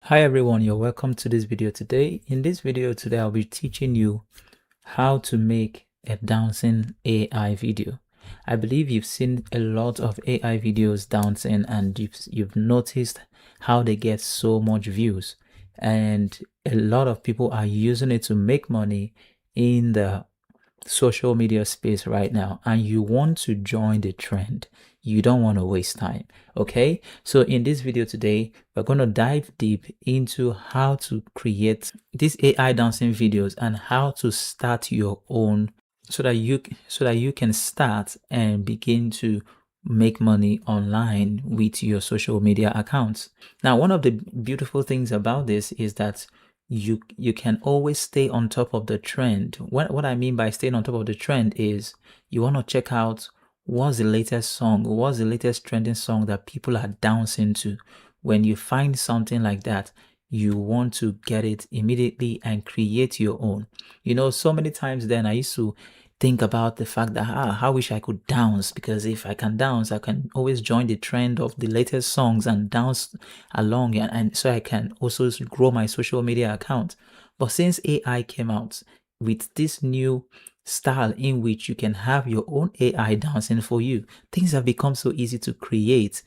Hi everyone, you're welcome to this video today. In this video today, I'll be teaching you how to make a dancing AI video. I believe you've seen a lot of AI videos dancing and you've noticed how they get so much views, and a lot of people are using it to make money in the social media space right now, and you want to join the trend. You don't want to waste time. Okay, so in this video today, we're going to dive deep into how to create these AI dancing videos and how to start your own, so that you can start and begin to make money online with your social media accounts. Now, one of the beautiful things about this is that you can always stay on top of the trend. What I mean by staying on top of the trend is you want to check out what's the latest song, what's the latest trending song that people are dancing to. When you find something like that, you want to get it immediately and create your own. So many times then I used to think about the fact that I wish I could dance, because if I can dance, I can always join the trend of the latest songs and dance along, and so I can also grow my social media account. But since AI came out with this new style in which you can have your own AI dancing for you, things have become so easy to create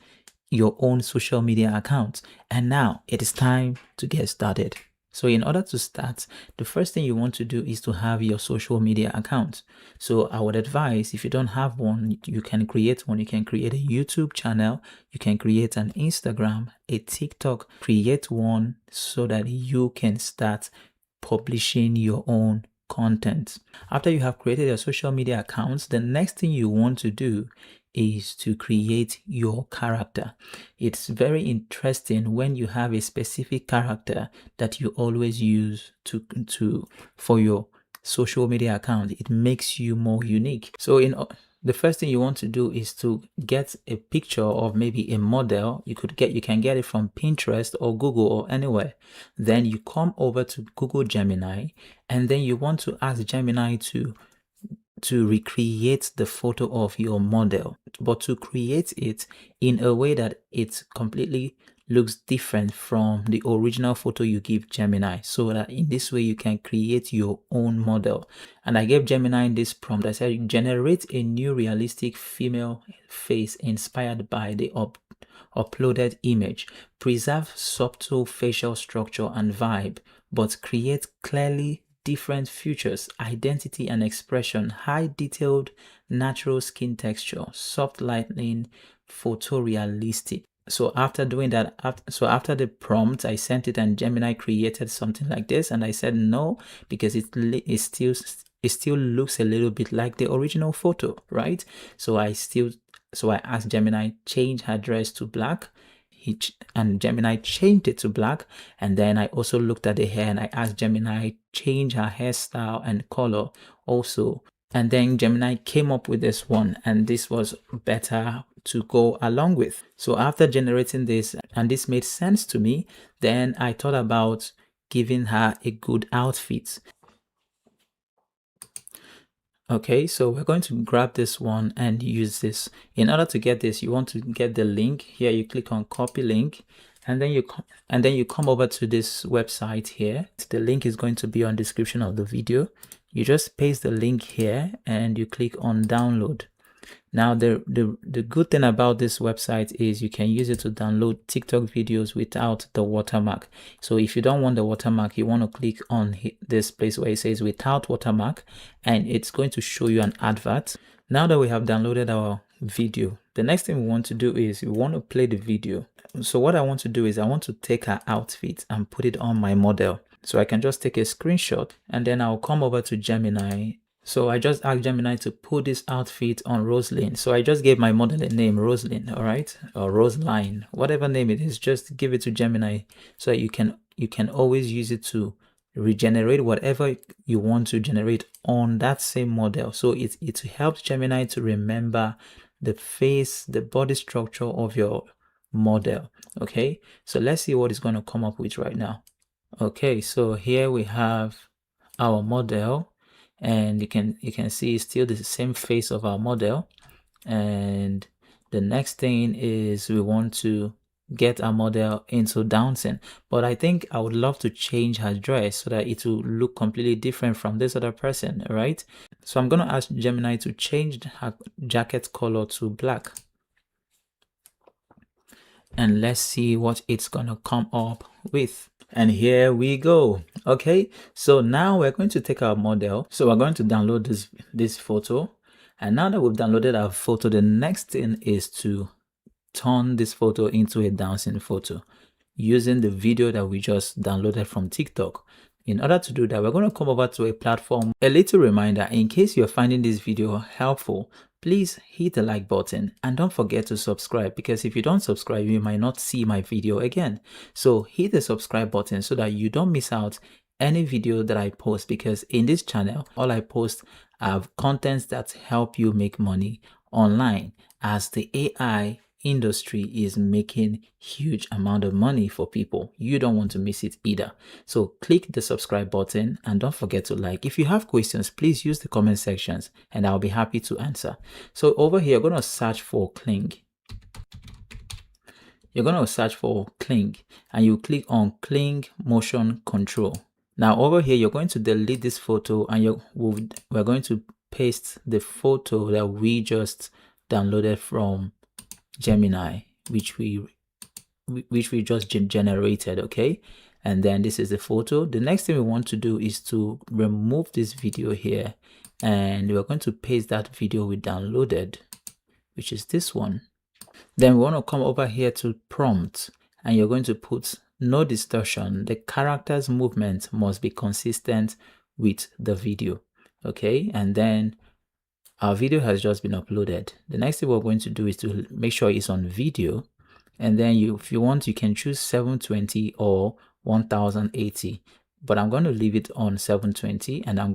your own social media account. And now it is time to get started. So in order to start, the first thing you want to do is to have your social media account. So I would advise, if you don't have one, you can create one. You can create a YouTube channel, you can create an Instagram, a TikTok, create one so that you can start publishing your own content. After you have created your social media accounts, the next thing you want to do is to create your character. It's very interesting when you have a specific character that you always use for your social media account. It makes you more unique. So the first thing you want to do is to get a picture of maybe a model. You can get it from Pinterest or Google or anywhere. Then you come over to Google Gemini, and then you want to ask Gemini to recreate the photo of your model, but to create it in a way that it completely looks different from the original photo you give Gemini, so that in this way you can create your own model. And I gave Gemini this prompt. I said, generate a new realistic female face inspired by the uploaded image. Preserve subtle facial structure and vibe, but create clearly different features, identity and expression, high detailed natural skin texture, soft lighting, photorealistic. So after doing that, after the prompt, I sent it and Gemini created something like this, and I said no, because it still looks a little bit like the original photo, right? So I asked Gemini, change her dress to black. And Gemini changed it to black. And then I also looked at the hair and I asked Gemini, change her hairstyle and color also. And then Gemini came up with this one, and this was better to go along with. So after generating this, and this made sense to me, then I thought about giving her a good outfit. Okay, so we're going to grab this one and use this. In order to get this, you want to get the link here. You click on copy link, and then you come over to this website here. The link is going to be on description of the video. You just paste the link here and you click on download. Now, the good thing about this website is you can use it to download TikTok videos without the watermark. So if you don't want the watermark, you want to click on this place where it says without watermark, and it's going to show you an advert. Now that we have downloaded our video, the next thing we want to do is we want to play the video. So what I want to do is I want to take her outfit and put it on my model. So I can just take a screenshot, and then I'll come over to Gemini. So I just asked Gemini to put this outfit on Roslyn. So I just gave my model a name, Roslyn, all right? Or Roseline, whatever name it is, just give it to Gemini so that you can always use it to regenerate whatever you want to generate on that same model. So it helps Gemini to remember the face, the body structure of your model. Okay, so let's see what it's going to come up with right now. Okay, so here we have our model, and you can see it's still the same face of our model. And the next thing is we want to get our model into dancing. But I think I would love to change her dress so that it will look completely different from this other person, right? So I'm going to ask Gemini to change her jacket color to black. And let's see what it's going to come up with. And here we go. Okay, so now we're going to take our model. So we're going to download this photo. And now that we've downloaded our photo, the next thing is to turn this photo into a dancing photo using the video that we just downloaded from TikTok. In order to do that, we're going to come over to a platform. A little reminder, in case you're finding this video helpful, please hit the like button and don't forget to subscribe, because if you don't subscribe, you might not see my video again. So hit the subscribe button so that you don't miss out any video that I post, because in this channel, all I post are contents that help you make money online, as the AI industry is making huge amount of money for people. You don't want to miss it either. So click the subscribe button and don't forget to like. If you have questions, please use the comment sections and I'll be happy to answer. So over here, you're going to search for Kling. You're going to search for Kling and you click on Kling Motion Control. Now over here, you're going to delete this photo and we're going to paste the photo that we just downloaded from Gemini, which we just generated. Okay, and then this is the photo. The next thing we want to do is to remove this video here, and we're going to paste that video we downloaded, which is this one. Then we want to come over here to prompt, and you're going to put no distortion. The character's movement must be consistent with the video. Okay, and then our video has just been uploaded. The next thing we're going to do is to make sure it's on video, and then if you want, you can choose 720 or 1080, but I'm going to leave it on 720 and I'm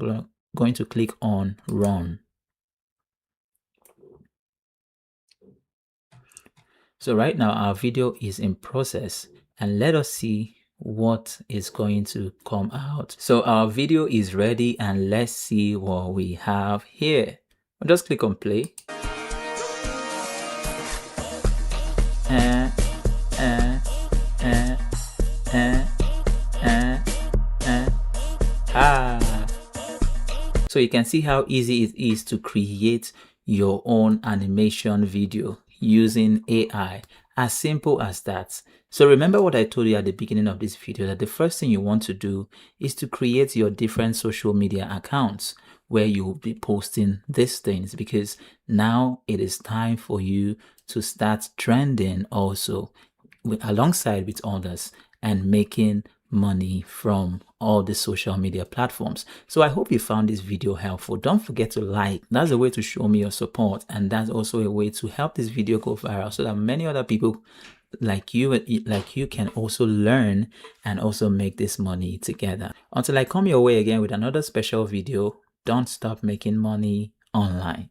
going to click on run. So right now our video is in process, and let us see what is going to come out. So our video is ready, and let's see what we have here. I'll just click on play. So you can see how easy it is to create your own animation video using AI. As simple as that. So remember what I told you at the beginning of this video, that the first thing you want to do is to create your different social media accounts where you will be posting these things, because now it is time for you to start trending also alongside with others and making money from all the social media platforms. So I hope you found this video helpful. Don't forget to like. That's a way to show me your support, and that's also a way to help this video go viral so that many other people like you can also learn and also make this money together. Until I come your way again with another special video, don't stop making money online.